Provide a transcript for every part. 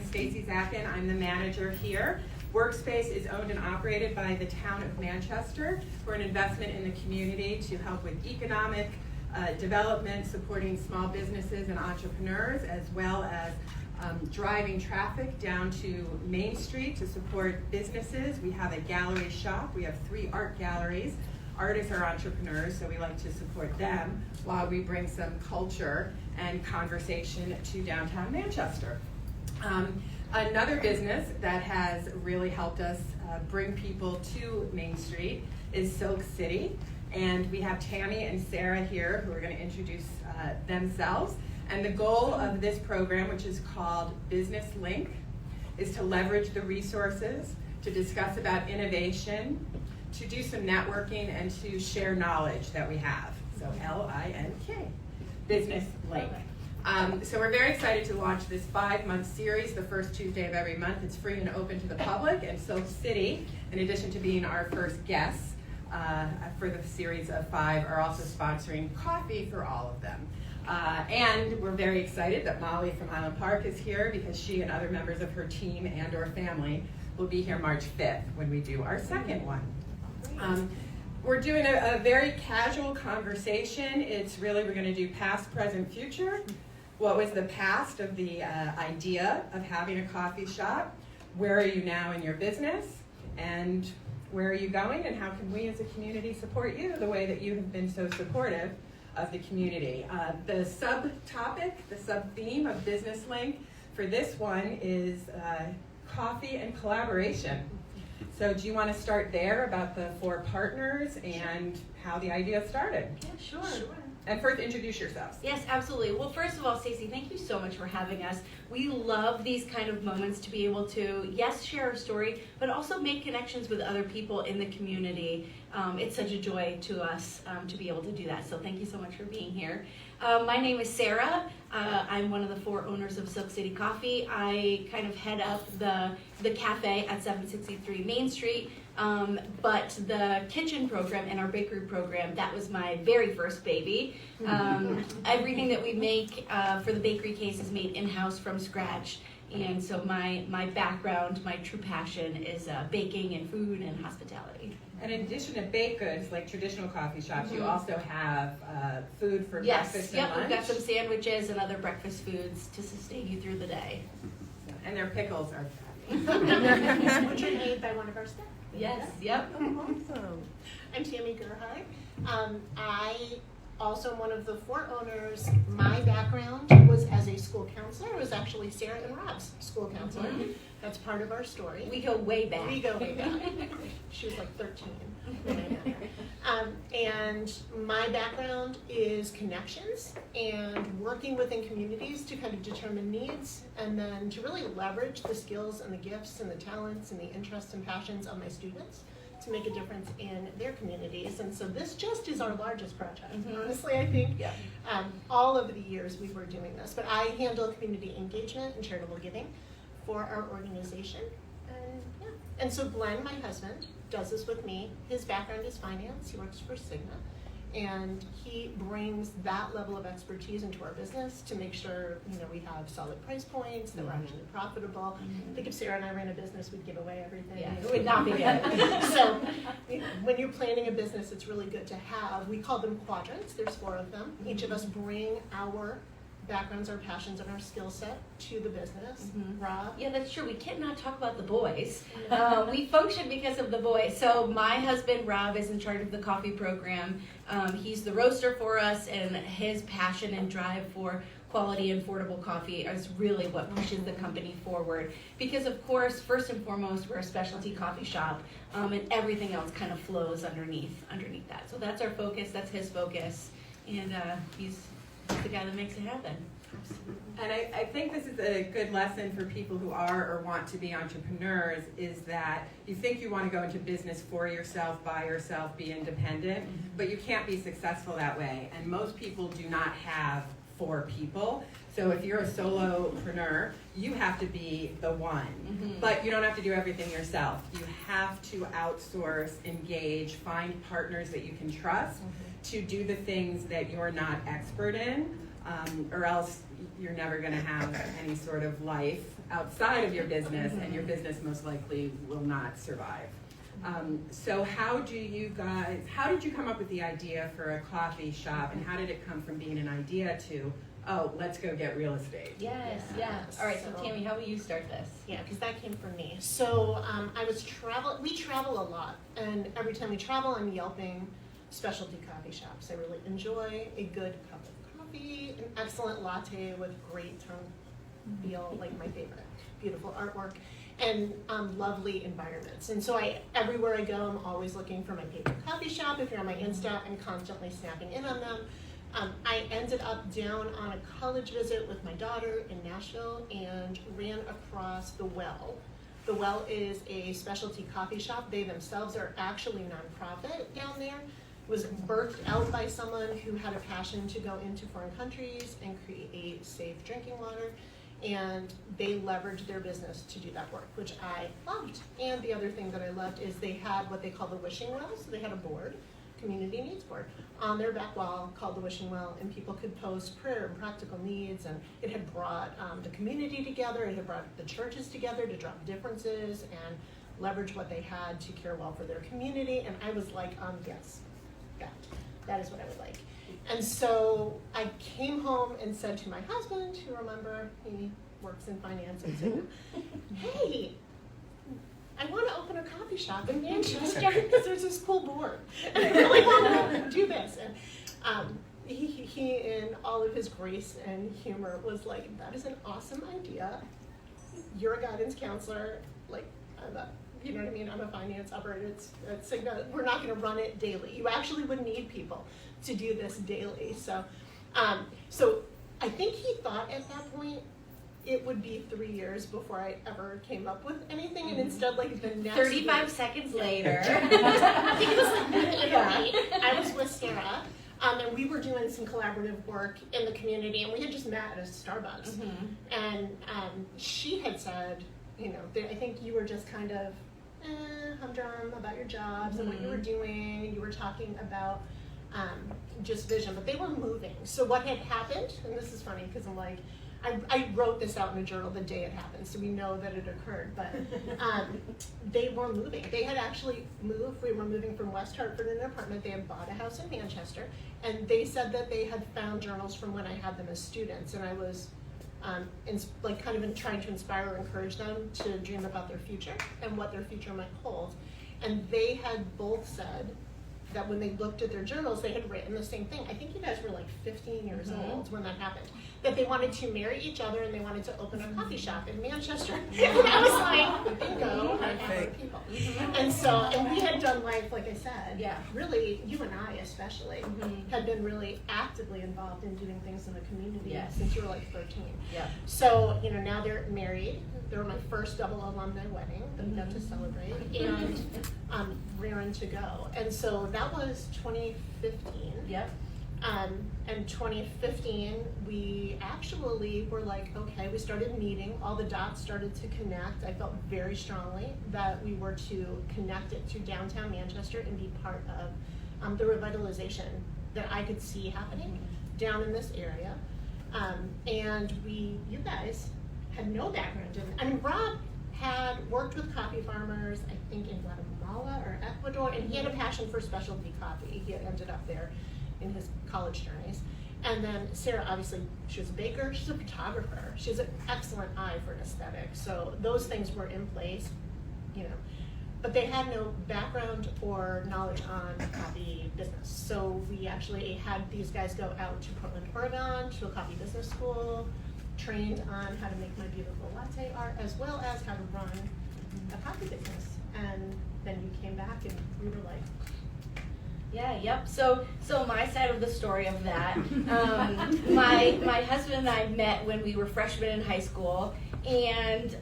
Stacy Zackin. I'm the manager here. Workspace is owned and operated by the town of Manchester. We're an investment in the community to help with economic development, supporting small businesses and entrepreneurs, as well as driving traffic down to Main Street to support businesses. We have a gallery shop. We have 3 art galleries. Artists are entrepreneurs, so we like to support them while we bring some culture and conversation to downtown Manchester. Another business that has really helped us bring people to Main Street is Silk City. And we have Tammy and Sarah here who are going to introduce themselves. And the goal of this program, which is called Business Link, is to leverage the resources, to discuss about innovation, to do some networking, and to share knowledge that we have. So L-I-N-K, Business Link. So we're very excited to launch this 5-month series the first Tuesday of every month. It's free and open to the public, and Silk City, in addition to being our first guests for the series of 5, are also sponsoring coffee for all of them. And we're very excited that Molly from Island Park is here because she and other members of her team and or family will be here March 5th when we do our second one. We're doing a very casual conversation. It's really, we're going to do past, present, future. What was the past of the idea of having a coffee shop? Where are you now in your business? And where are you going? And how can we as a community support you the way that you have been so supportive of the community? The subtopic, the sub-theme of Business Link for this one is coffee and collaboration. So do you want to start there about the 4 partners and how the idea started? Yeah, sure. And first, introduce yourselves. Yes, absolutely. Well, first of all, Stacey, thank you so much for having us. We love these kind of moments to be able to, yes, share our story, but also make connections with other people in the community. It's such a joy to us to be able to do that. So thank you so much for being here. My name is Sarah. I'm one of the 4 owners of Silk City Coffee. I kind of head up the cafe at 763 Main Street. But the kitchen program and our bakery program, that was my very first baby. Everything that we make for the bakery case is made in-house from scratch. And so my background, my true passion is baking and food and hospitality. And in addition to baked goods, like traditional coffee shops, you also have food for breakfast and lunch? Yes, we've got some sandwiches and other breakfast foods to sustain you through the day. And their pickles are Which are made by one of our staff. Yes, yep. Awesome. I'm Tammy Gerhardt. I also am one of the 4 owners. My background was as a school counselor. It was actually Sarah and Rob's school counselor. Mm-hmm. That's part of our story. We go way back. We go way back. She was like 13 when I met her. And my background is connections and working within communities to kind of determine needs and then to really leverage the skills and the gifts and the talents and the interests and passions of my students to make a difference in their communities. And so this just is our largest project. Mm-hmm. Honestly, I think all over the years we were doing this. But I handle community engagement and charitable giving for our organization. And so Glenn, my husband, does this with me. His background is finance. He works for Cigna. And he brings that level of expertise into our business to make sure, we have solid price points, that we're actually profitable. I think if Sarah and I ran a business, we'd give away everything. Yeah, it would not be good. So when you're planning a business, it's really good to have, we call them quadrants. There's 4 of them. Each of us bring our backgrounds, our passions, and our skill set to the business. Mm-hmm. Rob? Yeah, that's true. We cannot talk about the boys. We function because of the boys. So my husband, Rob, is in charge of the coffee program. He's the roaster for us, and his passion and drive for quality and affordable coffee is really what pushes the company forward. Because, of course, first and foremost, we're a specialty coffee shop, and everything else kind of flows underneath that. So that's our focus. That's his focus. And he's the guy that makes it happen. And I think this is a good lesson for people who are or want to be entrepreneurs, is that you think you want to go into business for yourself, by yourself, be independent, but you can't be successful that way. And most people do not have 4 people. So if you're a solopreneur, you have to be the one. But you don't have to do everything yourself. You have to outsource, engage, find partners that you can trust to do the things that you're not expert in. or else you're never going to have any sort of life outside of your business, and your business most likely will not survive. So how did you come up with the idea for a coffee shop, and how did it come from being an idea to, oh, let's go get real estate? Yes, yeah. All right, so Tammy, how will you start this? Yeah, because that came from me. So we travel a lot, and every time we travel, I'm Yelping specialty coffee shops. I really enjoy a good cup of coffee, an excellent latte with great tongue feel, like my favorite, beautiful artwork, and lovely environments. And so everywhere I go, I'm always looking for my favorite coffee shop. If you're on my Insta, I'm constantly snapping in on them. I ended up down on a college visit with my daughter in Nashville and ran across The Well. The Well is a specialty coffee shop. They themselves are actually nonprofit down there. It was birthed out by someone who had a passion to go into foreign countries and create safe drinking water. And they leveraged their business to do that work, which I loved. And the other thing that I loved is they had what they call the wishing well. So they had a board, community needs board, on their back wall called the wishing well, and people could post prayer and practical needs, and it had brought the community together, it had brought the churches together to drop differences and leverage what they had to care well for their community. And I was like, yes, that is what I would like. And so I came home and said to my husband, who, remember, he works in finance, and said, hey, I want to open a coffee shop in Manchester because there's this cool board, and I really want to do this. And he, in all of his grace and humor, was like, that is an awesome idea. You're a guidance counselor. Like, you know what I mean? I'm a finance operator. It's Cigna. We're not going to run it daily. You actually would need people to do this daily. So I think he thought at that point it would be 3 years before I ever came up with anything, and instead, like, the next 35 week, seconds later. I think it was like I was with Sarah, and we were doing some collaborative work in the community, and we had just met at a Starbucks, and she had said, you know, I think you were just kind of humdrum about your jobs and what you were doing, and you were talking about just vision, but they were moving. So what had happened, and this is funny because I'm like, I wrote this out in a journal the day it happened, so we know that it occurred, but they were moving. They had actually moved. We were moving from West Hartford in an apartment. They had bought a house in Manchester, and they said that they had found journals from when I had them as students, and I was trying to inspire or encourage them to dream about their future and what their future might hold. And they had both said that when they looked at their journals, they had written the same thing. I think you guys were like 15 years old when that happened. That they wanted to marry each other and they wanted to open a coffee shop in Manchester. And I was like, bingo, I have people. And we had done life, like I said, really, you and I especially, had been really actively involved in doing things in the community since you were like 13. Yeah. So, you know, now they're married. They were my first double alumni wedding that we got to celebrate, and raring to go. And so that was 2015. Yep. And 2015, we actually were like, okay, we started meeting, all the dots started to connect. I felt very strongly that we were to connect it to downtown Manchester and be part of the revitalization that I could see happening down in this area. And you guys had no background in it. I mean, Rob had worked with coffee farmers, I think in Guatemala or Ecuador, and he had a passion for specialty coffee. He had ended up there in his college journeys. And then Sarah, obviously, she was a baker, she's a photographer. She has an excellent eye for an aesthetic. So those things were in place, you know. But they had no background or knowledge on coffee business. So we actually had these guys go out to Portland, Oregon, to a coffee business school, trained on how to make my beautiful latte art, as well as how to run a coffee business. And then you came back and we were like, So my side of the story of that, my husband and I met when we were freshmen in high school, and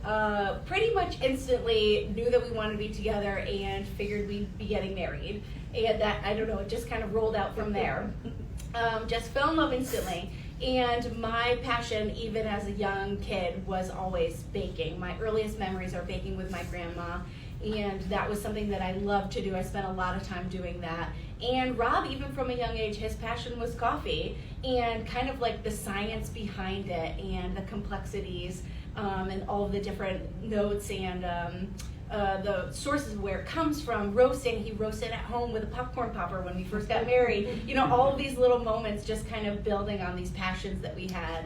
pretty much instantly knew that we wanted to be together and figured we'd be getting married. And that, I don't know, it just kind of rolled out from there. Just fell in love instantly. And my passion, even as a young kid, was always baking. My earliest memories are baking with my grandma. And that was something that I loved to do. I spent a lot of time doing that. And Rob, even from a young age, his passion was coffee and kind of like the science behind it and the complexities and all of the different notes and the sources of where it comes from. Roasting, he roasted at home with a popcorn popper when we first got married. You know, all of these little moments just kind of building on these passions that we had.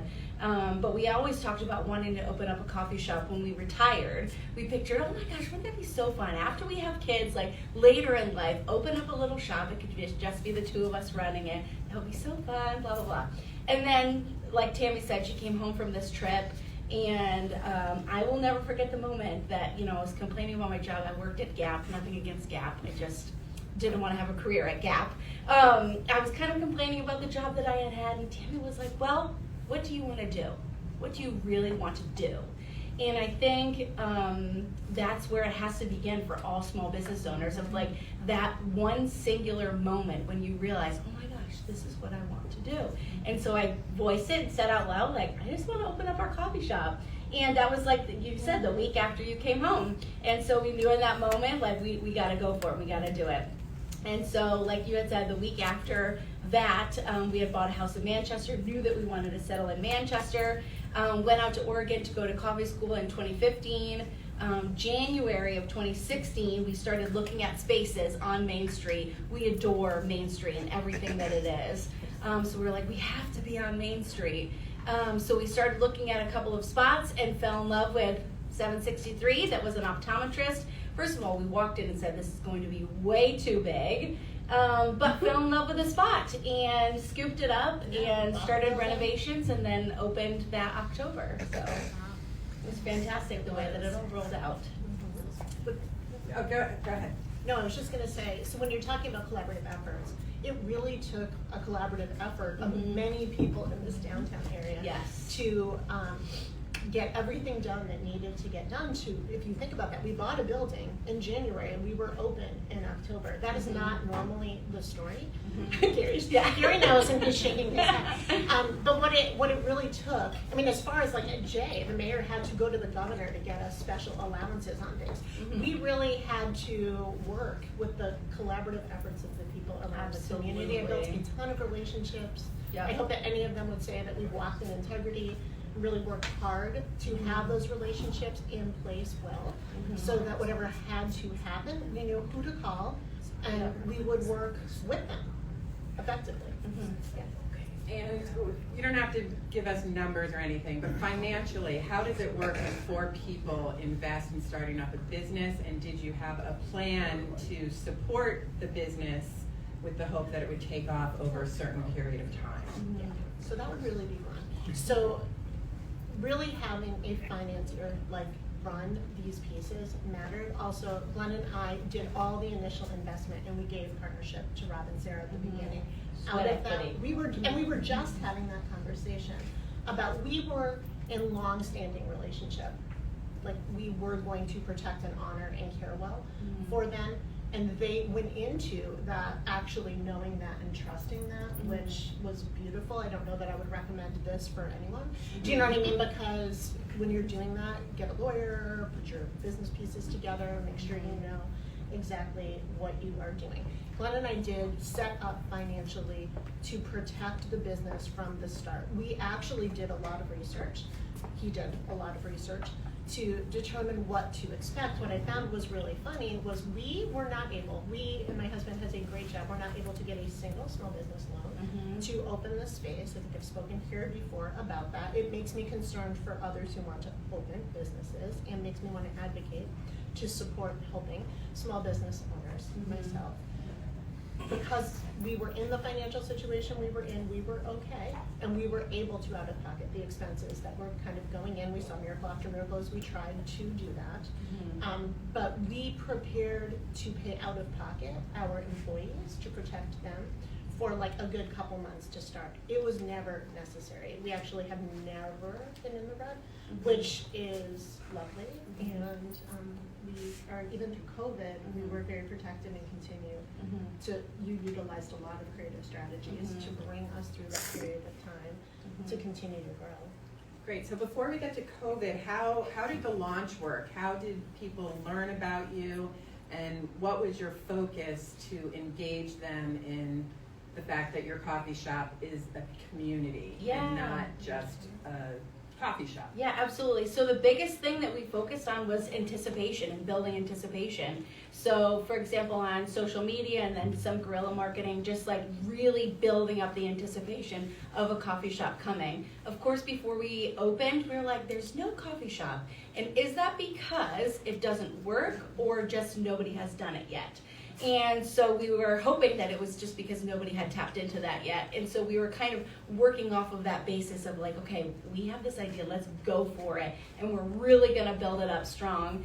But we always talked about wanting to open up a coffee shop when we retired. We pictured, oh my gosh, wouldn't that be so fun? After we have kids, like later in life, open up a little shop. It could just be the two of us running it. That would be so fun, blah, blah, blah. And then, like Tammy said, she came home from this trip. And I will never forget the moment that, you know, I was complaining about my job. I worked at Gap, nothing against Gap. I just didn't want to have a career at Gap. I was kind of complaining about the job that I had had, and Tammy was like, well, what do you want to do? What do you really want to do? And I think that's where it has to begin for all small business owners, of like that one singular moment when you realize, oh my gosh, this is what I want to do. And so I voiced it and said out loud, like, I just want to open up our coffee shop. And that was like you said, the week after you came home. And so we knew in that moment, like, we got to go for it, we got to do it. And so, like you had said, the week after that, we had bought a house in Manchester, knew that we wanted to settle in Manchester, went out to Oregon to go to coffee school in 2015. January of 2016, we started looking at spaces on Main Street. We adore Main Street and everything that it is. So we were like, we have to be on Main Street. So we started looking at a couple of spots and fell in love with 763. That was an optometrist. First of all, we walked in and said, this is going to be way too big. But fell in love with the spot and scooped it up and started renovations and then opened that October. So it was fantastic the way that it all rolled out. Oh, go ahead. No, I was just going to say, so when you're talking about collaborative efforts, it really took a collaborative effort of many people in this downtown area Yes. to get everything done that needed to get done. To, if you think about that, we bought a building in January and we were open in October. That is not normally the story. Gary knows and he's shaking his head. But what it really took, I mean, as far as like at Jay, the mayor had to go to the governor to get us special allowances on things. We really had to work with the collaborative efforts of the people around the community. I built a ton of relationships. Yep. I hope that any of them would say that we've walked in integrity, really worked hard to have those relationships in place well, so that whatever had to happen, we knew who to call, and we would work with them effectively. And you don't have to give us numbers or anything, but financially, how does it work when 4 people invest in starting up a business? And did you have a plan to support the business with the hope that it would take off over a certain period of time? So that would really be fun. So really having a financier like run these pieces mattered. Also, Glenn and I did all the initial investment, and we gave partnership to Rob and Sarah at the beginning. Out of that, we were just having that conversation about, we were in long-standing relationship. Like, we were going to protect and honor and care well for them. And they went into that actually knowing that and trusting that, which was beautiful. I don't know that I would recommend this for anyone. Do you know what I mean? Because when you're doing that, get a lawyer, put your business pieces together, make sure you know exactly what you are doing. Glenn and I did set up financially to protect the business from the start. We actually did a lot of research. He did a lot of research to determine what to expect. What I found was really funny was we and my husband has a great job, we're not able to get a single small business loan to open the space. I think I've spoken here before about that. It makes me concerned for others who want to open businesses, and makes me want to advocate to support helping small business owners myself. Because we were in the financial situation we were in, we were okay, and we were able to out of pocket the expenses that were kind of going in. We saw miracle after miracle as we tried to do that. But we prepared to pay out of pocket our employees to protect them for like a good couple months to start. It was never necessary. We actually have never been in the red, which is lovely. And we are, even through COVID, we were very protected and continue you utilized a lot of creative strategies to bring us through that period of time to continue to grow. Great, so before we get to COVID, how did the launch work? How did people learn about you? And what was your focus to engage them in the fact that your coffee shop is a community and not just a coffee shop? Yeah, absolutely. So the biggest thing that we focused on was anticipation and building anticipation. So for example, on social media and then some guerrilla marketing, just like really building up the anticipation of a coffee shop coming. Of course, before we opened, we were like, there's no coffee shop. And is that because it doesn't work or just nobody has done it yet? And so we were hoping that it was just because nobody had tapped into that yet. And so we were kind of working off of that basis of like, okay, we have this idea, let's go for it. And we're really gonna build it up strong.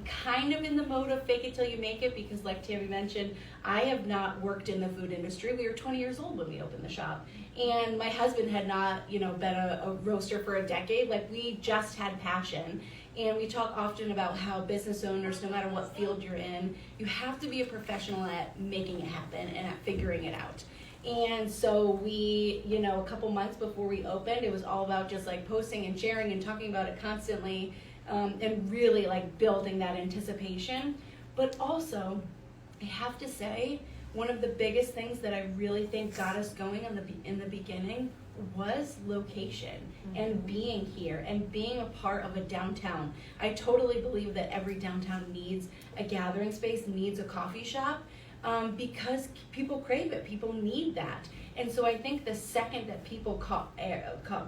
Kind of in the mode of fake it till you make it, because like Tammy mentioned, I have not worked in the food industry. We were 20 years old when we opened the shop. And my husband had not, been a roaster for a decade. Like we just had passion. And we talk often about how business owners, no matter what field you're in, you have to be a professional at making it happen and at figuring it out. And so we, a couple months before we opened, it was all about just like posting and sharing and talking about it constantly, and really like building that anticipation. But also, I have to say, one of the biggest things that I really think got us going in the beginning was location and being here and being a part of a downtown. I totally believe that every downtown needs a gathering space, needs a coffee shop, because people crave it, people need that. And so I think the second that people caught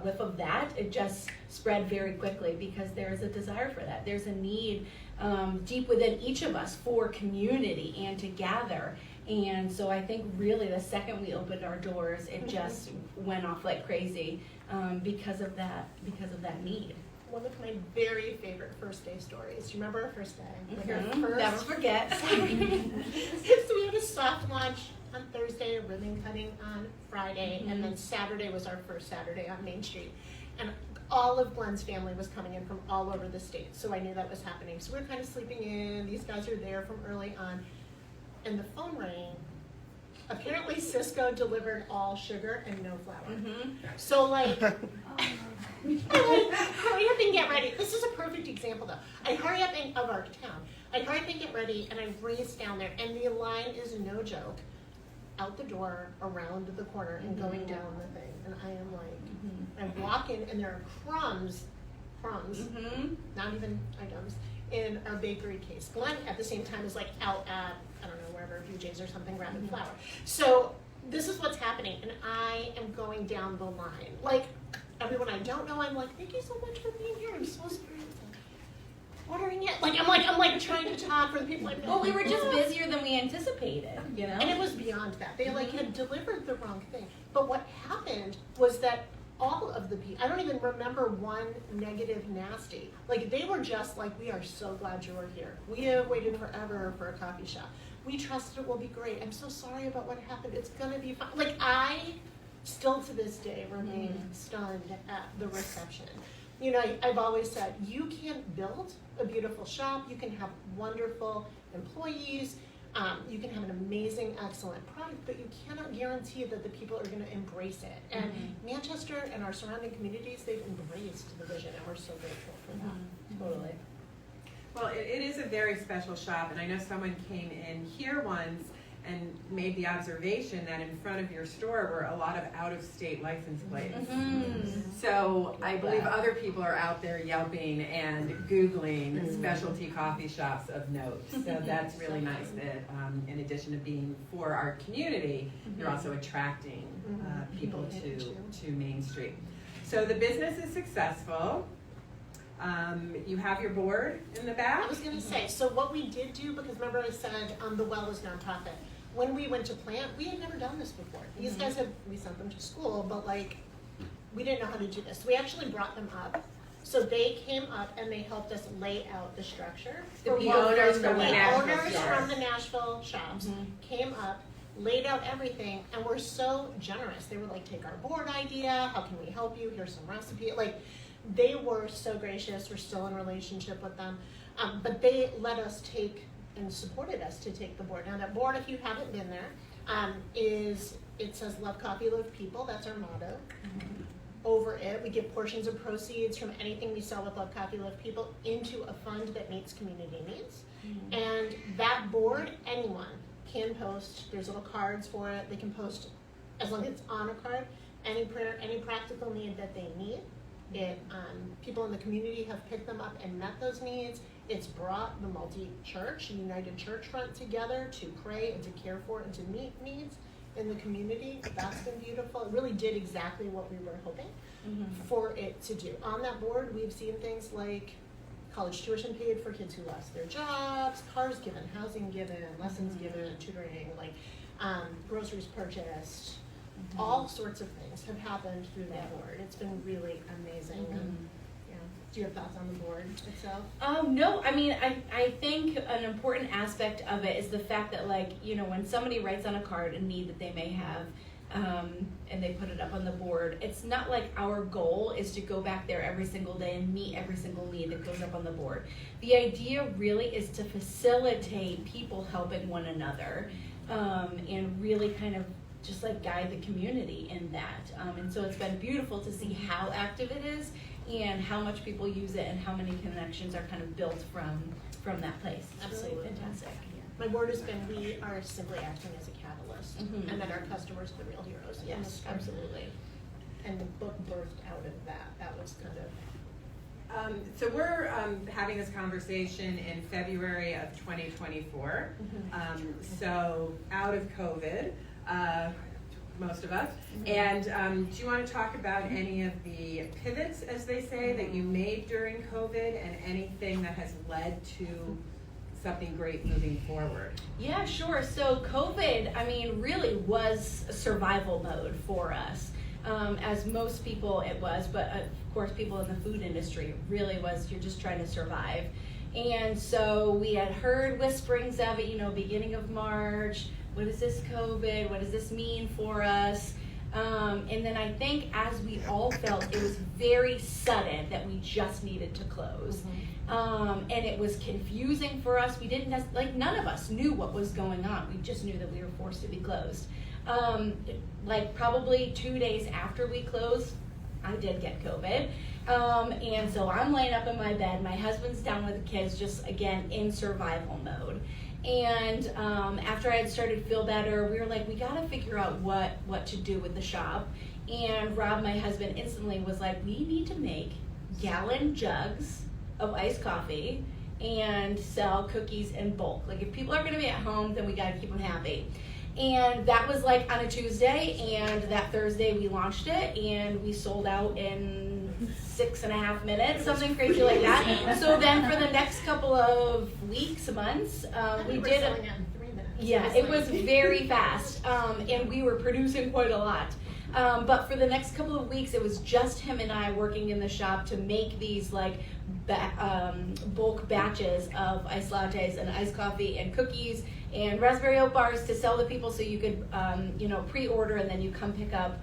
whiff of that, it just spread very quickly because there is a desire for that. There's a need deep within each of us for community and to gather. And so I think really the second we opened our doors, it just went off like crazy because of that need. One of my very favorite first day stories. Do you remember our first day? Like our first. Never forget. So we had a soft launch on Thursday, a ribbon cutting on Friday, and then Saturday was our first Saturday on Main Street. And all of Glenn's family was coming in from all over the state, so I knew that was happening. So we were kind of sleeping in. These guys are there from early on. And the phone rang. Apparently Cisco delivered all sugar and no flour. So like, hurry up and get ready. This is a perfect example though. I hurry up and of our town. I hurry up and get ready and I race down there and the line is no joke. Out the door, around the corner and going down the thing. And I am like, I walk in and there are crumbs, not even items, in our bakery case. Glenn at the same time is like out at, I don't know, wherever, BJ's or something, grabbing flour. So this is what's happening, and I am going down the line. Like, everyone I don't know, I'm like, thank you so much for being here. I'm so sorry. Ordering it. Like, I'm like trying to talk for the people I know. Well, we were just busier than we anticipated, And it was beyond that. They like had delivered the wrong thing. But what happened was that all of the people, I don't even remember one negative nasty. Like they were just like, we are so glad you were here. We have waited forever for a coffee shop. We trust it will be great. I'm so sorry about what happened. It's gonna be fine. Like I still to this day remain stunned at the reception. I've always said, you can build a beautiful shop. You can have wonderful employees. You can have an amazing, excellent product, but you cannot guarantee that the people are going to embrace it. And Manchester and our surrounding communities, they've embraced the vision, and we're so grateful for that. Totally. Well, it is a very special shop, and I know someone came in here once and made the observation that in front of your store were a lot of out-of-state license plates. So I believe other people are out there yelping and Googling specialty coffee shops of note. So that's really nice that in addition to being for our community, you're also attracting people to Main Street. So the business is successful. You have your board in the back. I was going to say, so what we did do, because remember I said the Well is nonprofit. When we went to plant, we had never done this before. These guys we sent them to school, but like, we didn't know how to do this. We actually brought them up. So they came up and they helped us lay out the structure. The owners from the Nashville shops came up, laid out everything, and were so generous. They were like, take our board idea, how can we help you? Here's some recipe. Like, they were so gracious. We're still in relationship with them. But they let us take and supported us to take the board. Now that board, if you haven't been there, it says love coffee, love people. That's our motto. over it. We give portions of proceeds from anything we sell with Love Coffee Love People into a fund that meets community needs. And that board, anyone can post. There's little cards for it. They can post as long as it's on a card. Any prayer, any practical need that they need. People in the community have picked them up and met those needs. It's brought the multi-church, United Church Front together to pray and to care for and to meet needs in the community. That's been beautiful. It really did exactly what we were hoping for it to do. On that board, we've seen things like college tuition paid for kids who lost their jobs, cars given, housing given, lessons given, tutoring, like groceries purchased. All sorts of things have happened through that board. It's been really amazing. Yeah. Do you have thoughts on the board itself? No, I mean, I think an important aspect of it is the fact that, like, you know, when somebody writes on a card a need that they may have, and they put it up on the board, it's not like our goal is to go back there every single day and meet every single need that goes up on the board. The idea really is to facilitate people helping one another, and really kind of just like guide the community in that. And so it's been beautiful to see how active it is and how much people use it and how many connections are kind of built from that place. It's Absolutely. really fantastic. My word has been we are simply acting as a catalyst, and that our customers are the real heroes. in this Yes, story. absolutely. And the book birthed out of that. That was kind of. So we're having this conversation in February of 2024. So out of COVID, most of us. And do you want to talk about any of the pivots, as they say, that you made during COVID, and anything that has led to something great moving forward? Yeah, sure. So COVID, I mean, really was a survival mode for us. As most people it was, but of course people in the food industry, it really was, you're just trying to survive. And so we had heard whisperings of it, you know, beginning of March. What is this COVID? What does this mean for us? And then I think as we all felt, it was very sudden that we just needed to close. And it was confusing for us. We didn't, like, none of us knew what was going on. We just knew that we were forced to be closed. Like probably 2 days after we closed, I did get COVID. And so I'm laying up in my bed. My husband's down with the kids, just again in survival mode. And after I had started to feel better, we were like, we gotta figure out what to do with the shop. And Rob, my husband, instantly was like, we need to make gallon jugs of iced coffee and sell cookies in bulk. Like, if people are gonna be at home, then we gotta keep them happy. And that was like on a Tuesday, and that Thursday we launched it, and we sold out in 6.5 minutes, something crazy like that. So then for the next couple of weeks, months, we did selling it in 3 minutes. Yeah, it was very fast, and we were producing quite a lot. But for the next couple of weeks, it was just him and I working in the shop to make these like bulk batches of iced lattes and iced coffee and cookies and raspberry oat bars to sell to people, so you could pre-order and then you come pick up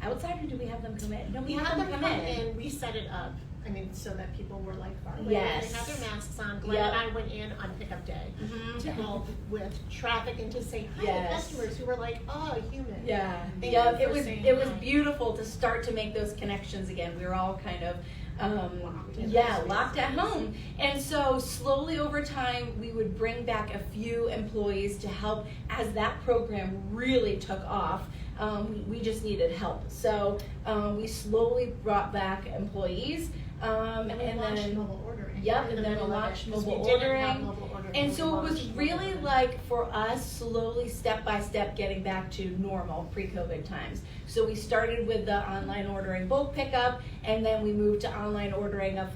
outside. Or do we have them come in? No, We had them come in. We set it up. I mean, so that people were like far away. Yes. They had their masks on. Glenn and I went in on pickup day to help with traffic and to say hi to customers who were like, oh, human. Yeah, Thank yeah. you for It was saying hi. beautiful to start to make those connections again. We were all kind of locked at home, and so slowly over time we would bring back a few employees to help as that program really took off. We just needed help, so we slowly brought back employees, and launched then mobile ordering. Yep, in and the then middle of launched it, 'cause mobile we didn't have ordering. mobile ordering. And We so it was launched mobile really ordering. like for us slowly step by step getting back to normal pre-COVID times. So we started with the online ordering bulk pickup, and then we moved to online ordering of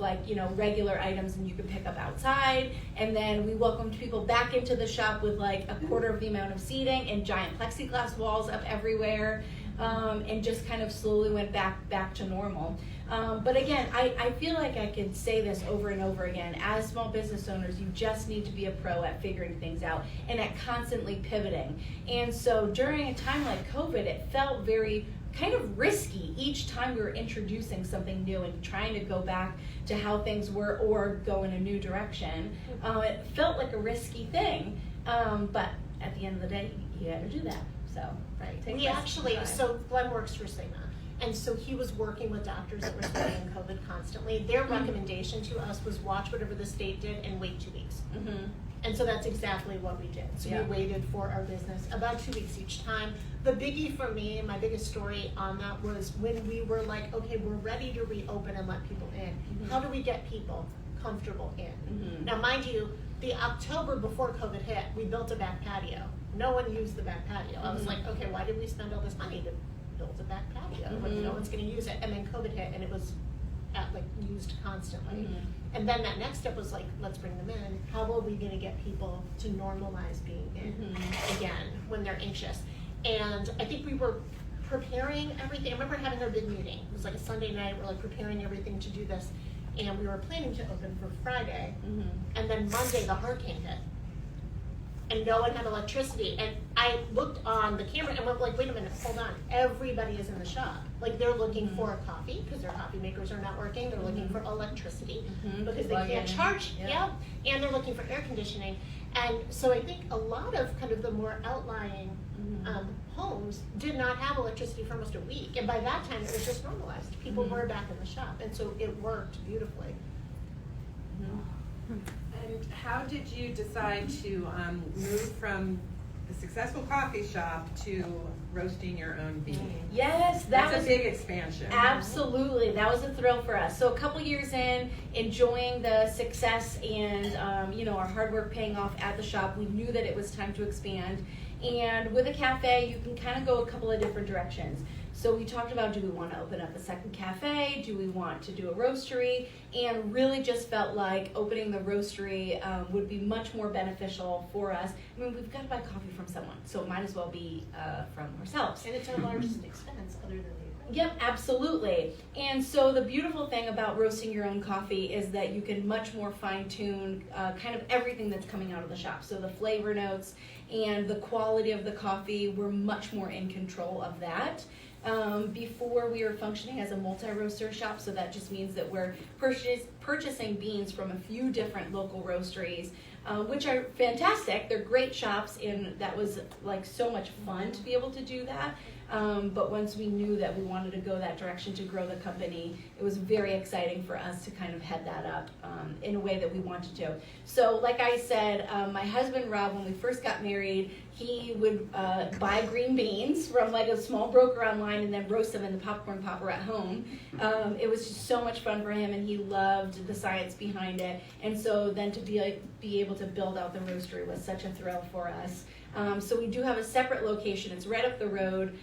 regular items and you could pick up outside. And then we welcomed people back into the shop with like a quarter of the amount of seating and giant plexiglass walls up everywhere. And just kind of slowly went back to normal. But again, I feel like I could say this over and over again. As small business owners, you just need to be a pro at figuring things out and at constantly pivoting. And so during a time like COVID, it felt very kind of risky each time we were introducing something new and trying to go back to how things were or go in a new direction. It felt like a risky thing, but at the end of the day, you had to do that. So Right. take We risks actually, and try. so Glenn works for Cigna, And so he was working with doctors that were studying COVID constantly. Their recommendation to us was watch whatever the state did and wait 2 weeks. Mm-hmm. And so that's exactly what we did. So Yeah. we waited for our business about 2 weeks each time. The biggie for me, my biggest story on that was when we were like, okay, we're ready to reopen and let people in. Mhm. How do we get people comfortable in? Mhm. Now, mind you, the October before COVID hit, we built a back patio. No one used the back patio. I was Mhm. like, okay, why did we spend all this money to build a back patio when Mhm. no one's gonna use it? And then COVID hit and it was used constantly. Mhm. And then that next step was like, let's bring them in. How are we gonna get people to normalize being in Mhm. again when they're anxious? And I think we were preparing everything. I remember having our big meeting. It was like a Sunday night. We're like preparing everything to do this. And we were planning to open for Friday. Mhm. And then Monday, the hurricane hit. And no one had electricity. And I looked on the camera and went like, wait a minute, hold on. Everybody is in the shop. Like they're looking Mhm. for a coffee because their coffee makers are not working. They're looking Mhm. for electricity Mhm. because they Plug can't in. charge. Yeah. Yeah. And they're looking for air conditioning. And so I think a lot of kind of the more outlying Mhm. homes did not have electricity for almost a week. And by that time, it was just normalized. People Mhm. were back in the shop. And so it worked beautifully. Mhm. And how did you decide to move from the successful coffee shop to roasting your own bean? Yes, that That's was a big expansion. absolutely, that was a thrill for us. So a couple years in, enjoying the success and our hard work paying off at the shop, we knew that it was time to expand. And with a cafe, you can kind of go a couple of different directions. So we talked about, do we want to open up a second cafe? Do we want to do a roastery? And really just felt like opening the roastery would be much more beneficial for us. I mean, we've got to buy coffee from someone, so it might as well be from ourselves. And it's our largest expense other than the equipment. Yep, absolutely. And so the beautiful thing about roasting your own coffee is that you can much more fine tune kind of everything that's coming out of the shop. So the flavor notes and the quality of the coffee, we're much more in control of that. Before we were functioning as a multi-roaster shop, so that just means that we're purchasing beans from a few different local roasteries, which are fantastic. They're great shops, and that was like so much fun to be able to do that. But once we knew that we wanted to go that direction to grow the company, it was very exciting for us to kind of head that up in a way that we wanted to. So like I said, my husband Rob, when we first got married, he would buy green beans from like a small broker online and then roast them in the popcorn popper at home. It was just so much fun for him, and he loved the science behind it. And so then to be able to build out the roastery was such a thrill for us. So we do have a separate location. It's right up the road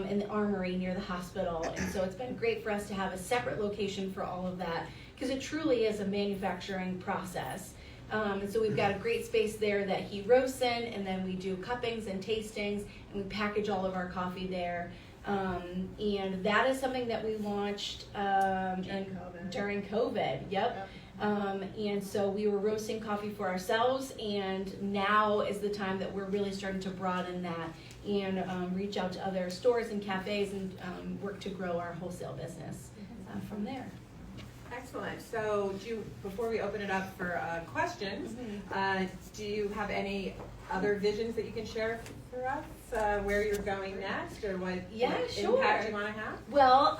in the Armory near the hospital. And so it's been great for us to have a separate location for all of that because it truly is a manufacturing process. And so we've got a great space there that he roasts in, and then we do cuppings and tastings, and we package all of our coffee there. And that is something that we launched during COVID. Yep. And so we were roasting coffee for ourselves, and now is the time that we're really starting to broaden that and reach out to other stores and cafes and work to grow our wholesale business from there. Excellent. So before we open it up for questions, do you have any other visions that you can share for us? Where you're going next, or what impact you want to have? Well,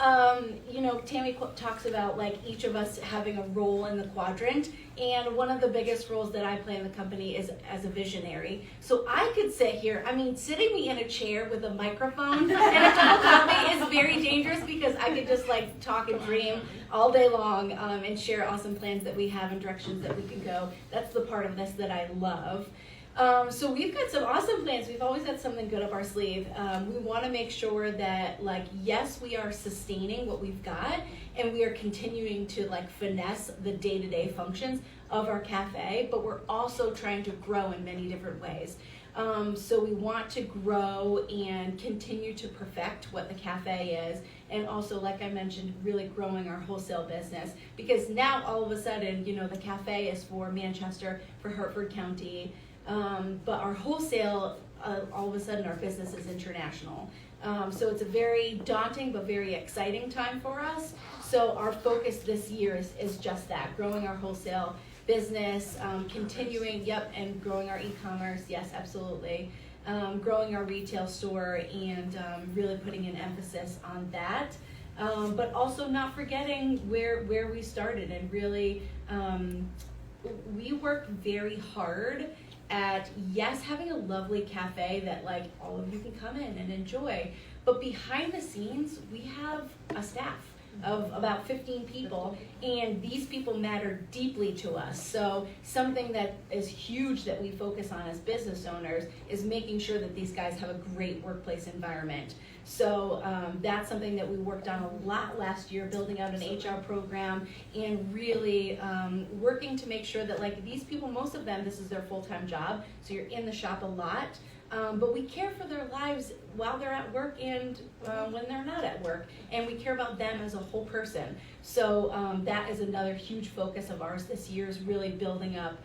Tammy talks about like each of us having a role in the quadrant, and one of the biggest roles that I play in the company is as a visionary. So I could sit here, sitting me in a chair with a microphone and a cup of coffee is very dangerous because I could just like talk and dream all day long and share awesome plans that we have and directions that we can go. That's the part of this that I love. So we've got some awesome plans. We've always got something good up our sleeve. We want to make sure that, yes, we are sustaining what we've got, and we are continuing to, finesse the day-to-day functions of our cafe, but we're also trying to grow in many different ways. So we want to grow and continue to perfect what the cafe is, and also, like I mentioned, really growing our wholesale business, because now all of a sudden, the cafe is for Manchester, for Hartford County, but our wholesale, all of a sudden, our business is international. So it's a very daunting but very exciting time for us. So our focus this year is just that, growing our wholesale business, continuing, and growing our e-commerce, yes, absolutely. Growing our retail store and really putting an emphasis on that. but also not forgetting where we started, and really we work very hard at, yes, having a lovely cafe that like all of you can come in and enjoy, but behind the scenes we have a staff of about 15 people, and these people matter deeply to us. So something that is huge that we focus on as business owners is making sure that these guys have a great workplace environment. So that's something that we worked on a lot last year, building out an HR program and really working to make sure that like these people, most of them, this is their full-time job, so you're in the shop a lot. But we care for their lives while they're at work and when they're not at work, and we care about them as a whole person. So that is another huge focus of ours this year, is really building up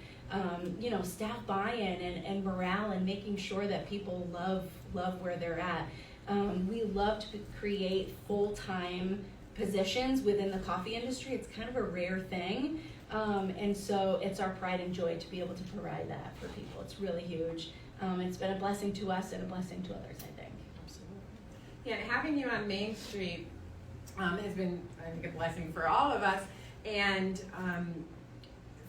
staff buy-in and morale, and making sure that people love where they're at. We love to create full-time positions within the coffee industry. It's kind of a rare thing, and so it's our pride and joy to be able to provide that for people. It's really huge. It's been a blessing to us and a blessing to others, I think. Absolutely. Yeah, having you on Main Street has been, I think, a blessing for all of us. And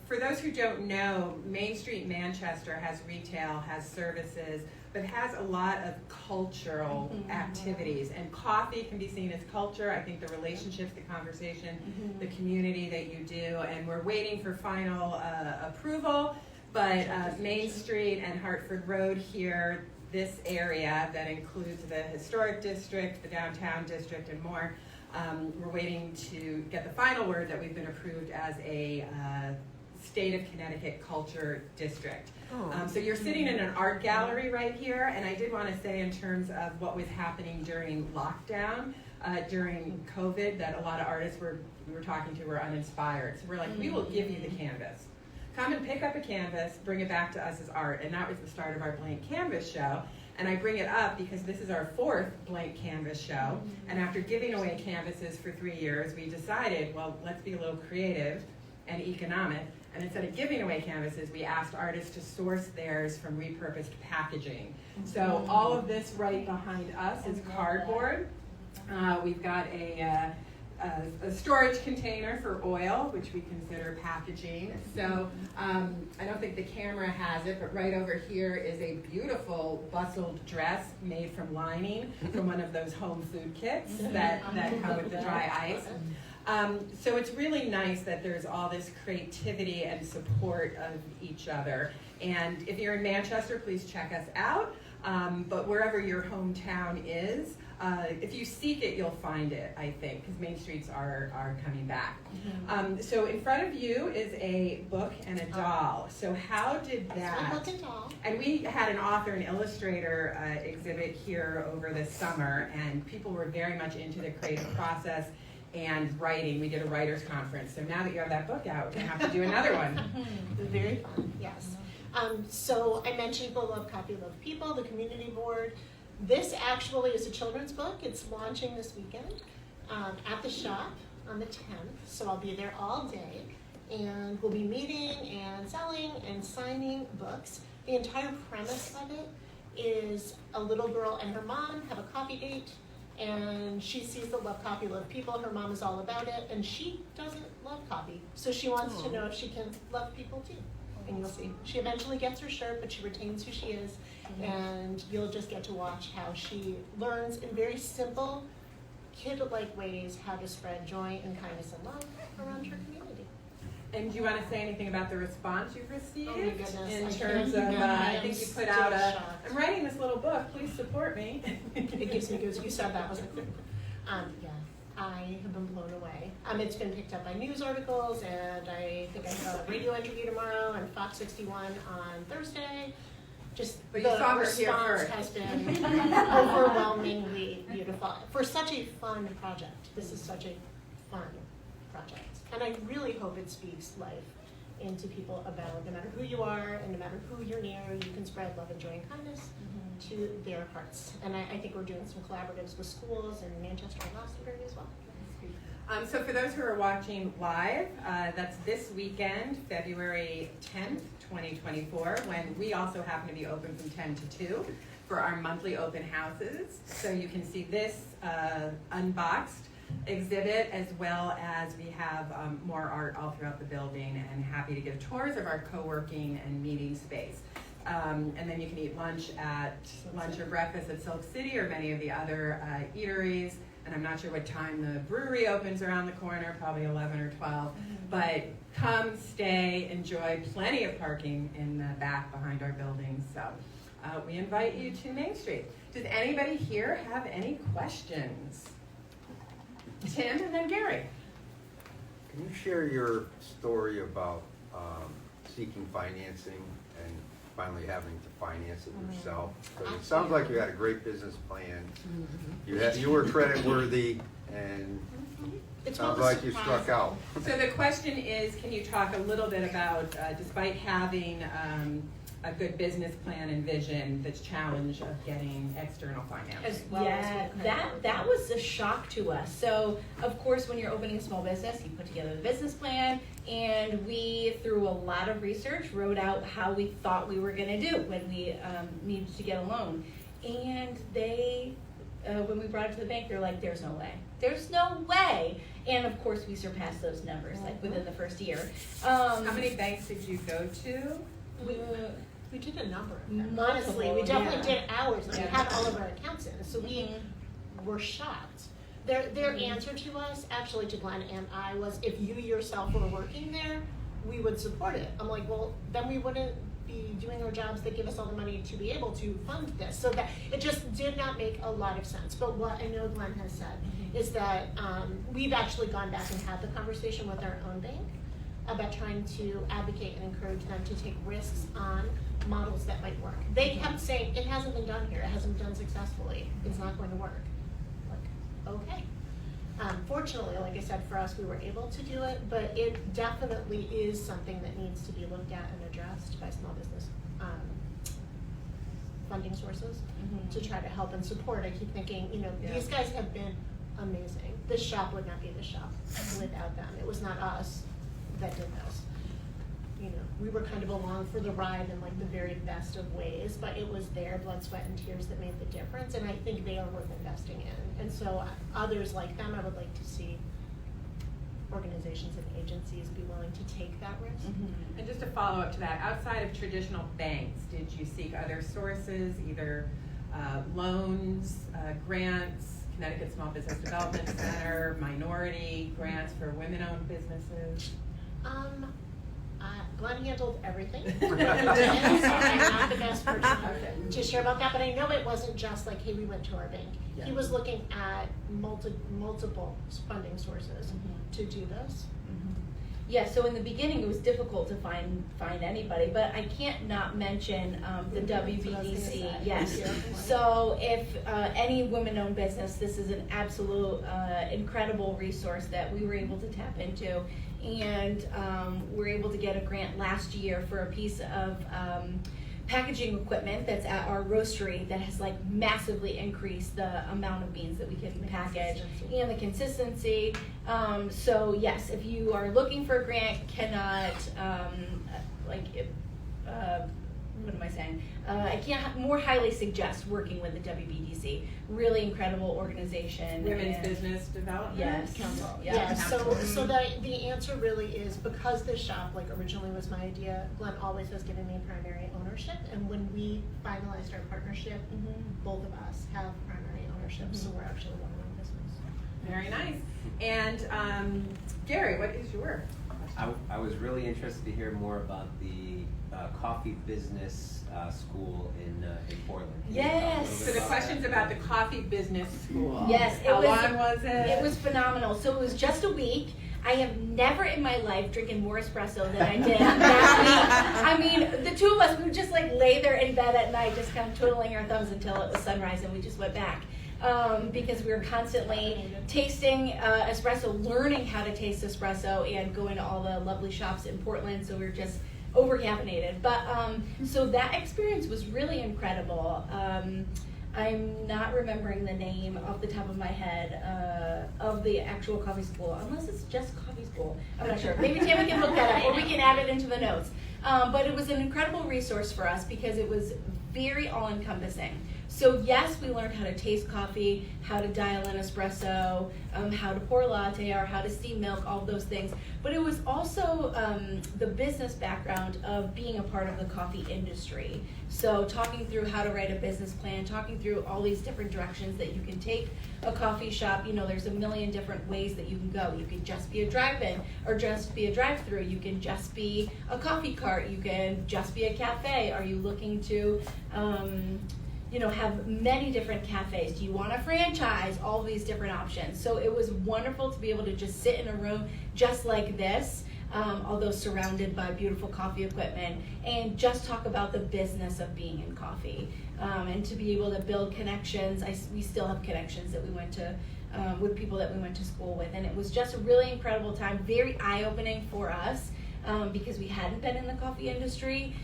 for those who don't know, Main Street Manchester has retail, has services, but has a lot of cultural activities. And coffee can be seen as culture. I think the relationships, the conversation, the community that you do, and we're waiting for final approval. But Main Street and Hartford Road here, this area that includes the historic district, the downtown district, and more, we're waiting to get the final word that we've been approved as a state of Connecticut culture district. So you're sitting in an art gallery right here, and I did want to say in terms of what was happening during lockdown, during COVID, that a lot of artists we were talking to were uninspired. So we're like, we will give you the canvas. Come and pick up a canvas, bring it back to us as art. And that was the start of our Blank Canvas show. And I bring it up because this is our 4th Blank Canvas show. And after giving away canvases for 3 years, we decided, well, let's be a little creative and economic. And instead of giving away canvases, we asked artists to source theirs from repurposed packaging. So all of this right behind us is cardboard. We've got a storage container for oil, which we consider packaging. So I don't think the camera has it, but right over here is a beautiful bustled dress made from lining from one of those home food kits that come with the dry ice. So it's really nice that there's all this creativity and support of each other. And if you're in Manchester, please check us out. But wherever your hometown is, if you seek it, you'll find it, I think, because Main Streets are coming back. So in front of you is a book and a doll. So how did that? Book and doll. And we had an author and illustrator exhibit here over the summer, and people were very much into the creative process and writing. We did a writers conference. So now that you have that book out, we're going to have to do another one. Very fun, yes. So I mentioned the Love Copy, Love People, the community board. This actually is a children's book. It's launching this weekend at the shop on the 10th. So I'll be there all day. And we'll be meeting and selling and signing books. The entire premise of it is a little girl and her mom have a coffee date. And she sees the Love Copy, Love People. Her mom is all about it. And she doesn't love coffee. So she wants to know if she can love people too. And you'll see. She eventually gets her shirt, but she retains who she is. And you'll just get to watch how she learns in very simple, kid-like ways how to spread joy and kindness and love around her community. And do you want to say anything about the response you've received? Oh my goodness. In terms of, I think you put out shocked. I'm writing this little book, please support me. It gives me goosebumps. You said that, wasn't it? Yeah, I have been blown away. It's been picked up by news articles, and I think I have a radio interview tomorrow and Fox 61 on Thursday. Just But you saw her here response first. has been overwhelmingly beautiful. For such a fun project. This is such a fun project. And I really hope it speaks life into people about no matter who you are and no matter who you're near, you can spread love and joy and kindness to their hearts. And I think we're doing some collaboratives with schools in Manchester and Glastonbury as well. So for those who are watching live, that's this weekend, February 10th, 2024, when we also happen to be open from 10 to 2 for our monthly open houses. So you can see this unboxed exhibit, as well as we have more art all throughout the building, and happy to give tours of our co-working and meeting space. And then you can eat lunch or breakfast at Silk City or many of the other eateries. And I'm not sure what time the brewery opens around the corner, probably 11 or 12. But come, stay, enjoy. Plenty of parking in the back behind our buildings. So we invite you to Main Street. Does anybody here have any questions? Tim and then Gary. Can you share your story about seeking financing and finally having to finance it yourself? Because it sounds like you had a great business plan. You were credit worthy, and it sounds like you struck out. So the question is, can you talk a little bit about, despite having a good business plan and vision, the challenge of getting external finance? That was a shock to us. So, of course, when you're opening a small business, you put together the business plan, and we, through a lot of research, wrote out how we thought we were going to do when we needed to get a loan. And they, when we brought it to the bank, they're like, "There's no way. There's no way." And of course, we surpassed those numbers like within the first year. How many banks did you go to? We did a number of them. Multiple, Honestly, we definitely yeah. did ours. We had all of our accounts in, so we were shocked. Their answer to us, actually to Glenn and I, was if you yourself were working there, we would support it. I'm like, well, then we wouldn't be doing our jobs that give us all the money to be able to fund this. So that it just did not make a lot of sense. But what I know Glenn has said is that we've actually gone back and had the conversation with our own bank about trying to advocate and encourage them to take risks on models that might work. They kept saying, it hasn't been done here, it hasn't been done successfully, it's not going to work. Like, okay. Fortunately, like I said, for us, we were able to do it, but it definitely is something that needs to be looked at and addressed by small business funding sources to try to help and support. I keep thinking, these guys have been amazing. This shop would not be the shop without them. It was not us that did this. We were kind of along for the ride in like the very best of ways, but it was their blood, sweat, and tears that made the difference, and I think they are worth investing in. And so others like them, I would like to see organizations and agencies be willing to take that risk. And just to follow up to that, outside of traditional banks, did you seek other sources, either loans, grants, Connecticut Small Business Development Center, minority grants for women-owned businesses? Glenn handled everything. So I'm not the best person to share about that, but I know it wasn't just like, hey, we went to our bank. Yeah. He was looking at multiple funding sources to do this. Yeah, so in the beginning it was difficult to find anybody, but I can't not mention the WBDC. Yes. So if any women-owned business, this is an absolute incredible resource that we were able to tap into, and we're able to get a grant last year for a piece of packaging equipment that's at our roastery that has like massively increased the amount of beans that we can package and the consistency. So yes, if you are looking for a grant, cannot what am I saying? I can't more highly suggest working with the WBDC. Really incredible organization. Women's Business Development Yes. Council. Yeah, so the answer really is, because this shop originally was my idea, Glenn always has given me primary ownership, and when we finalized our partnership, both of us have primary ownership, so we're actually one business. Very nice. And Gary, what is your question? I was really interested to hear more about the coffee business school in Portland. Can you talk a Yes. little bit So the about question's that? about the Coffee Business School. Yes, How long was it? It was phenomenal. So it was just a week. I have never in my life drinking more espresso than I did that week. I mean, the two of us, we would just lay there in bed at night, just kind of twiddling our thumbs until it was sunrise, and we just went back. Because we were constantly tasting espresso, learning how to taste espresso, and going to all the lovely shops in Portland, so we were just over-caffeinated. But so that experience was really incredible. I'm not remembering the name off the top of my head of the actual coffee school, unless it's just coffee school. I'm not sure. Maybe Tammy can look that up, or we can add it into the notes. But it was an incredible resource for us because it was very all-encompassing. So yes, we learned how to taste coffee, how to dial in espresso, how to pour latte, or how to steam milk, all of those things. But it was also the business background of being a part of the coffee industry. So talking through how to write a business plan, talking through all these different directions that you can take a coffee shop. You know, there's a million different ways that you can go. You can just be a drive-in or just be a drive-through. You can just be a coffee cart. You can just be a cafe. Are you looking to have many different cafes? Do you want a franchise? All these different options. So it was wonderful to be able to just sit in a room just like this, although surrounded by beautiful coffee equipment, and just talk about the business of being in coffee, and to be able to build connections. We still have connections that we went to with people that we went to school with, and it was just a really incredible time, very eye-opening for us. Because we hadn't been in the coffee industry,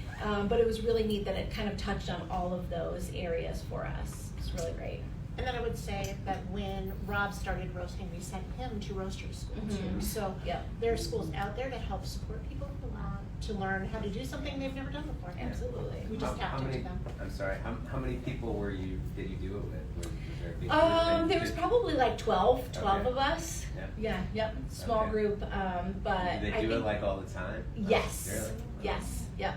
but it was really neat that it kind of touched on all of those areas for us. It's really great. And then I would say that when Rob started roasting, we sent him to roasters school too. So Yep. there are schools out there that help support people who want to learn how to do something they've never done before. Absolutely. We just tapped into them. I'm sorry, how many people did you do it with? Was there a big group? There was probably like 12 Okay. of us. Yeah. Yep, small Okay. group, but Do they I do think, it like all the time? yes, Really? yes, yep.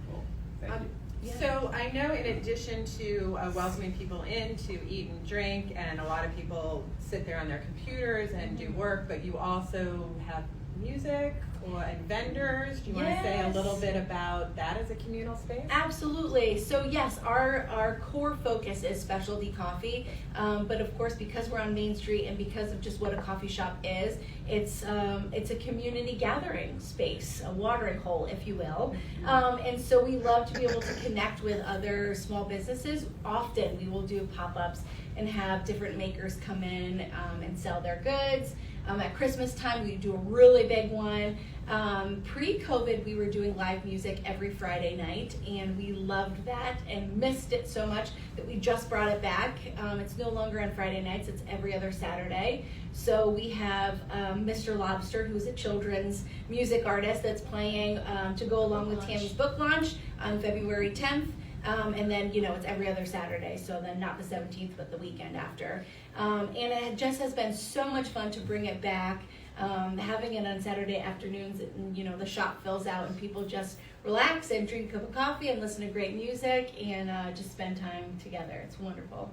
Cool, thank you. Yeah. So I know in addition to welcoming people in to eat and drink, and a lot of people sit there on their computers and do work, but you also have music and vendors. Do you want to say a Yes. little bit about that as a communal space? Absolutely. So yes, our core focus is specialty coffee, but of course, because we're on Main Street and because of just what a coffee shop is, it's a community gathering space, a watering hole, if you will. And so we love to be able to connect with other small businesses. Often we will do pop-ups and have different makers come in and sell their goods. At Christmas time, we do a really big one. Pre-COVID, we were doing live music every Friday night, and we loved that and missed it so much that we just brought it back. It's no longer on Friday nights, it's every other Saturday. So we have Mr. Lobster, who's a children's music artist that's playing to go along with Tammy's book launch on February 10th. And then, it's every other Saturday, so then not the 17th, but the weekend after. And it just has been so much fun to bring it back. Having it on Saturday afternoons, and, the shop fills out and people just relax and drink a cup of coffee and listen to great music and just spend time together. It's wonderful.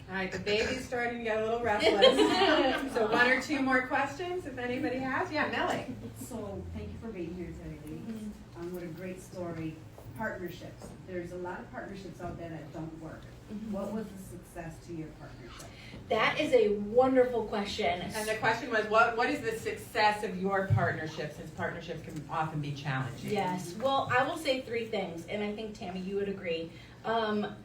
All right, the baby's starting to get a little restless. So one or two more questions, if anybody has. Yeah, Melly. So, thank you for being here today, ladies. What a great story. Partnerships. There's a lot of partnerships out there that don't work. What was the success to your partnership? That is a wonderful question. And the question was, what is the success of your partnership, since partnerships can often be challenging? Yes. Well, I will say three things, and I think, Tammy, you would agree.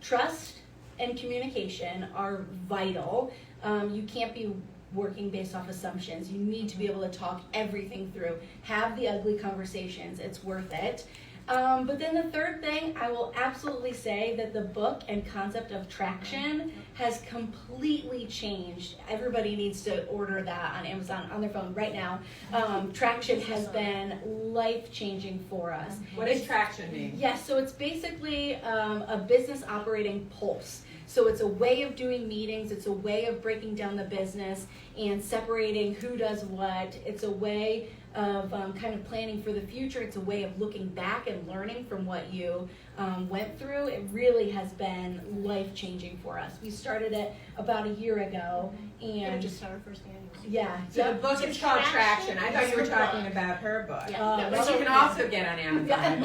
Trust and communication are vital. You can't be working based off assumptions. You need to be able to talk everything through. Have the ugly conversations. It's worth it. But then the third thing, I will absolutely say that the book and concept of traction has completely changed. Everybody needs to order that on Amazon on their phone right now. Traction has been life-changing for us. What does traction mean? Yes, so it's basically a business operating pulse. So it's a way of doing meetings, it's a way of breaking down the business and separating who does what. It's a way of kind of planning for the future. It's a way of looking back and learning from what you went through. It really has been life-changing for us. We started it about a year ago, And and just our first annual. yeah. So the book is called Traction. I thought you were It's the talking book. about her book. Yeah. Which you can also get on Amazon.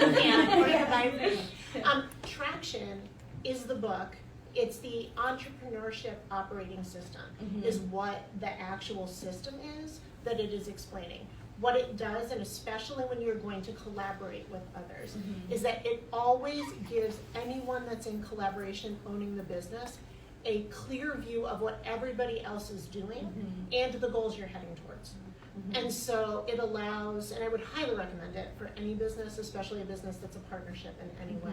Traction is the book. It's the entrepreneurship operating system, Mhm. is what the actual system is that it is explaining. What it does, and especially when you're going to collaborate with others, is that it always gives anyone that's in collaboration owning the business a clear view of what everybody else is doing and the goals you're heading towards. And so it allows, and I would highly recommend it for any business, especially a business that's a partnership in any way.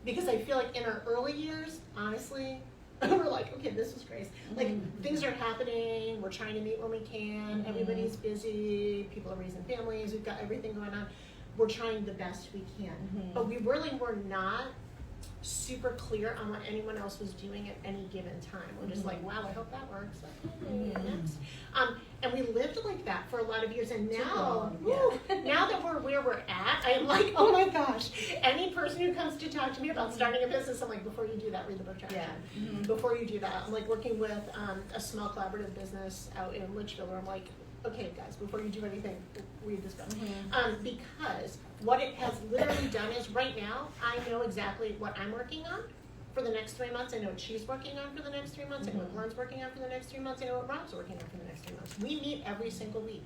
Because I feel like in our early years, honestly, we're like, okay, this was great. Like, things are happening, we're trying to meet when we can, everybody's busy, people are raising families, we've got everything going on. We're trying the best we can. But we really were not super clear on what anyone else was doing at any given time. We're just like, wow, I hope that works. Okay, next. And we lived like that for a lot of years, and now, now that we're where we're at, I'm like, oh my gosh, any person who comes to talk to me about starting a business, I'm like, before you do that, read the book Traction. Before you do that, I'm like working with a small collaborative business out in Litchfield, where I'm like, okay guys, before you do anything, read this book. Because what it has literally done is, right now, I know exactly what I'm working on for the next 3 months. I know what she's working on for the next 3 months. I know what Glenn's working on for the next 3 months. I know what Rob's working on for the next 3 months. We meet every single week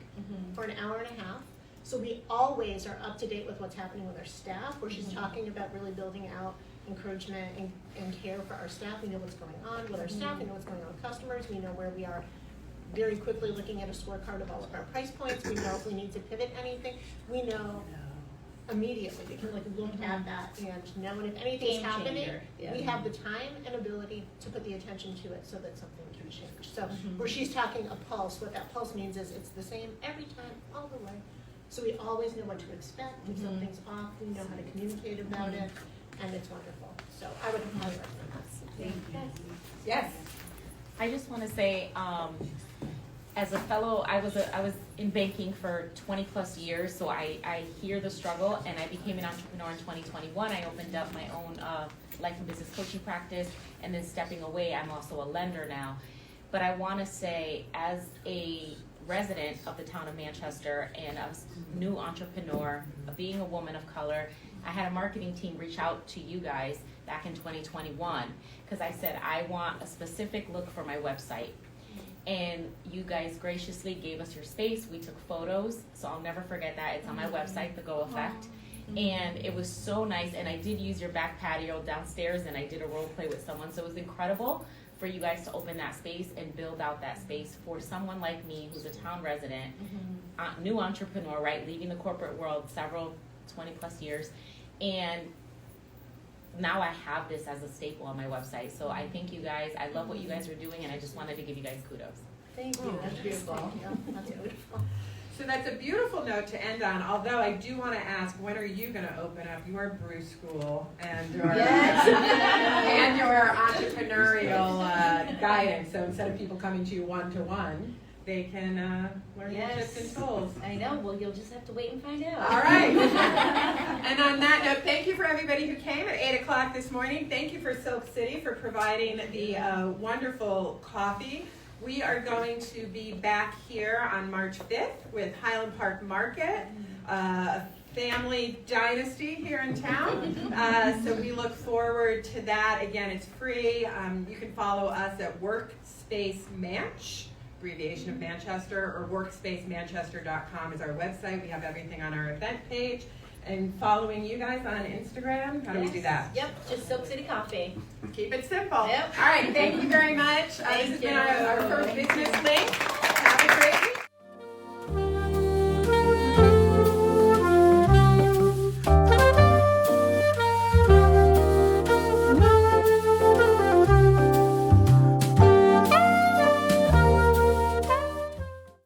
for an hour and a half. So we always are up to date with what's happening with our staff, where she's talking about really building out encouragement and care for our staff. We know what's going on with our staff. We know what's going on with customers. We know where we are very quickly looking at a scorecard of all of our price points. We know if we need to pivot anything. We know immediately. We can like look at that and know, and if anything's Game happening, changer. Yeah. we have the time and ability to put the attention to it so that something can change. So where she's talking a pulse, what that pulse means is it's the same every time, all the way. So we always know what to expect. If something's off, we know how to communicate about it, and it's wonderful. So I would highly recommend that. Thank you. Yes. I just want to say, as a fellow, I was in banking for 20 plus years, so I hear the struggle, and I became an entrepreneur in 2021. I opened up my own life and business coaching practice, and then stepping away, I'm also a lender now. But I want to say, as a resident of the town of Manchester and a new entrepreneur, being a woman of color, I had a marketing team reach out to you guys back in 2021 because I said I want a specific look for my website. And you guys graciously gave us your space. We took photos, so I'll never forget that. It's on my website, The Go Effect. And it was so nice, and I did use your back patio downstairs, and I did a role play with someone, so it was incredible for you guys to open that space and build out that space for someone like me who's a town resident, new entrepreneur, right, leaving the corporate world 20 plus years, and now I have this as a staple on my website. So I thank you guys. I love what you guys are doing, and I just wanted to give you guys kudos. Thank you. That's beautiful. Yeah, that's beautiful. So that's a beautiful note to end on, although I do want to ask, when are you going to open up your brew school and your, and your entrepreneurial guidance? So instead of people coming to you one-to-one, they can learn your tips and tools. I know. Well, you'll just have to wait and find out. All right. And on that note, thank you for everybody who came at 8 o'clock this morning. Thank you for Silk City for providing the wonderful coffee. We are going to be back here on March 5th with Highland Park Market, a family dynasty here in town. So we look forward to that. Again, it's free. You can follow us at Workspace Manch, abbreviation of Manchester, or workspacemanchester.com is our website. We have everything on our event page. And following you guys on Instagram, how do we do that? Yep, just Silk City Coffee. Keep it simple. Yep. All right, thank you very much. This has been our first business link.